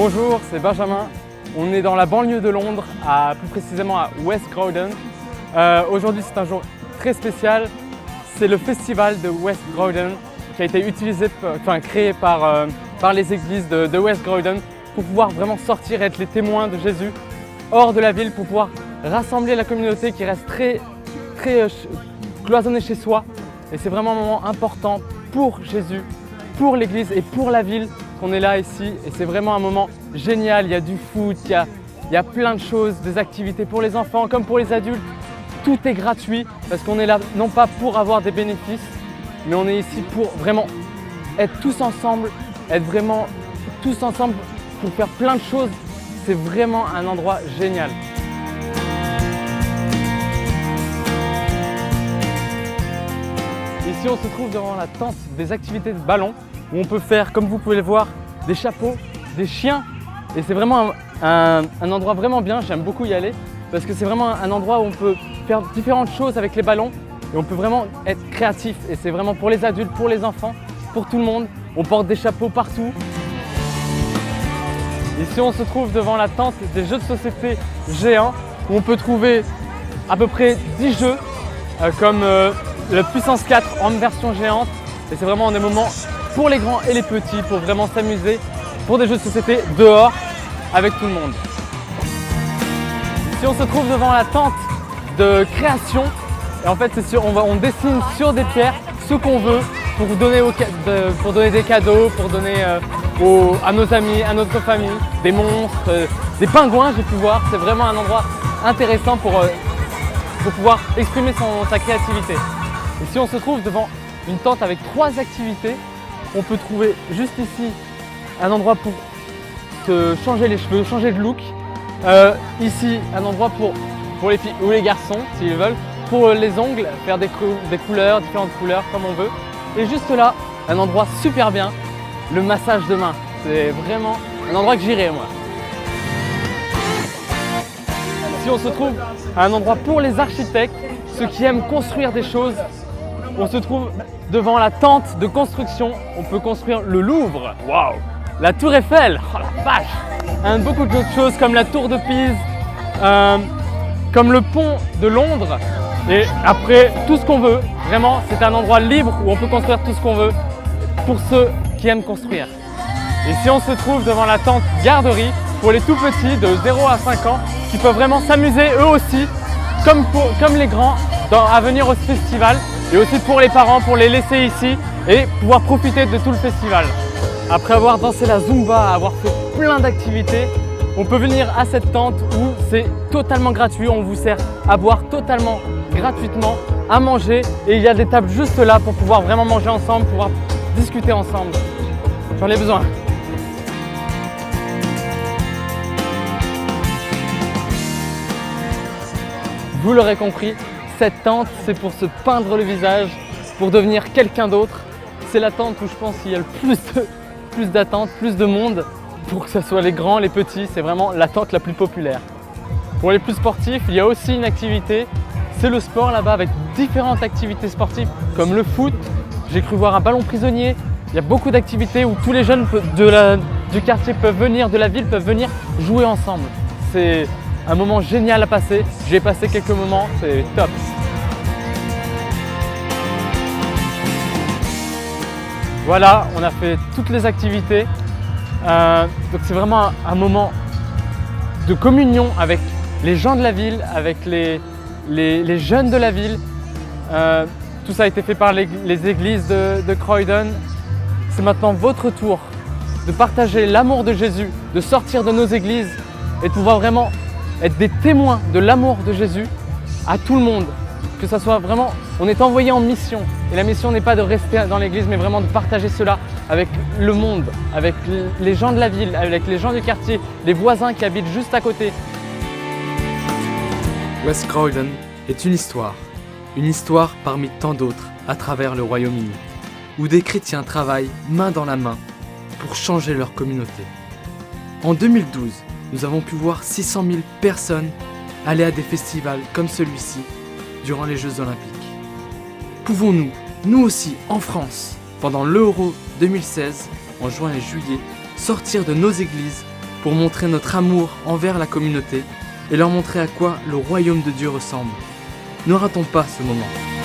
Bonjour, c'est Benjamin. On est dans la banlieue de Londres, plus précisément à West Croydon. Aujourd'hui, c'est un jour très spécial. C'est le festival de West Croydon qui a été créé par les églises de West Croydon pour pouvoir vraiment sortir et être les témoins de Jésus hors de la ville, pour pouvoir rassembler la communauté qui reste très cloisonnée chez soi. Et c'est vraiment un moment important pour Jésus, pour l'église et pour la ville qu'on est là ici. Et c'est vraiment un moment génial. Il y a du foot, il y a plein de choses, des activités pour les enfants comme pour les adultes. Tout est gratuit parce qu'on est là non pas pour avoir des bénéfices, mais on est ici pour vraiment être tous ensemble, pour faire plein de choses. C'est vraiment un endroit génial. Ici, on se trouve devant la tente des activités de ballon où on peut faire, comme vous pouvez le voir, des chapeaux, des chiens. Et c'est vraiment un endroit vraiment bien, j'aime beaucoup y aller parce que c'est vraiment un endroit où on peut faire différentes choses avec les ballons et on peut vraiment être créatif. Et c'est vraiment pour les adultes, pour les enfants, pour tout le monde. On porte des chapeaux partout. Ici, on se trouve devant la tente des jeux de société géants où on peut trouver à peu près 10 jeux comme le Puissance 4 en version géante. Et c'est vraiment des moments pour les grands et les petits pour vraiment s'amuser pour des jeux de société dehors avec tout le monde. Ici, on se trouve devant la tente de création. Et en fait, on dessine sur des pierres ce qu'on veut pour donner des cadeaux, pour donner à nos amis, à notre famille, des monstres, des pingouins, j'ai pu voir. C'est vraiment un endroit intéressant pour pouvoir exprimer sa créativité. Ici, on se trouve devant une tente avec 3 activités. On peut trouver juste ici un endroit pour se changer les cheveux, changer de look. Ici, un endroit pour les filles ou les garçons, s'ils veulent. Pour les ongles, faire des couleurs, différentes couleurs, comme on veut. Et juste là, un endroit super bien, le massage de main. C'est vraiment un endroit que j'irai, moi. Ici, on se trouve à un endroit pour les architectes, ceux qui aiment construire des choses. On se trouve devant la tente de construction. On peut construire le Louvre, waouh, la Tour Eiffel, oh la vache, beaucoup d'autres choses comme la Tour de Pise, comme le pont de Londres. Et après, tout ce qu'on veut. Vraiment, c'est un endroit libre où on peut construire tout ce qu'on veut pour ceux qui aiment construire. Et si on se trouve devant la tente garderie pour les tout petits de 0 à 5 ans qui peuvent vraiment s'amuser eux aussi, comme les grands, à venir au festival. Et aussi pour les parents, pour les laisser ici et pouvoir profiter de tout le festival. Après avoir dansé la Zumba, avoir fait plein d'activités, on peut venir à cette tente où c'est totalement gratuit. On vous sert à boire totalement gratuitement, à manger. Et il y a des tables juste là pour pouvoir vraiment manger ensemble, pouvoir discuter ensemble. J'en ai besoin. Vous l'aurez compris, cette tente, c'est pour se peindre le visage, pour devenir quelqu'un d'autre. C'est la tente où je pense qu'il y a le plus d'attentes, plus de monde, pour que ce soit les grands, les petits. C'est vraiment la tente la plus populaire. Pour les plus sportifs, il y a aussi une activité, c'est le sport là-bas avec différentes activités sportives comme le foot. J'ai cru voir un ballon prisonnier. Il y a beaucoup d'activités où tous les jeunes du quartier peuvent venir, de la ville peuvent venir jouer ensemble. C'est un moment génial à passer. J'ai passé quelques moments, c'est top. Voilà, on a fait toutes les activités. Donc c'est vraiment un moment de communion avec les gens de la ville, avec les jeunes de la ville. Tout ça a été fait par les églises de Croydon. C'est maintenant votre tour de partager l'amour de Jésus, de sortir de nos églises et de pouvoir vraiment être des témoins de l'amour de Jésus à tout le monde. Que ça soit vraiment, on est envoyé en mission. Et la mission n'est pas de rester dans l'église, mais vraiment de partager cela avec le monde, avec les gens de la ville, avec les gens du quartier, les voisins qui habitent juste à côté. West Croydon est une histoire parmi tant d'autres à travers le Royaume-Uni, où des chrétiens travaillent main dans la main pour changer leur communauté. En 2012, nous avons pu voir 600 000 personnes aller à des festivals comme celui-ci durant les Jeux Olympiques. Pouvons-nous, nous aussi en France, pendant l'Euro 2016, en juin et juillet, sortir de nos églises pour montrer notre amour envers la communauté et leur montrer à quoi le royaume de Dieu ressemble. Ne ratons pas ce moment.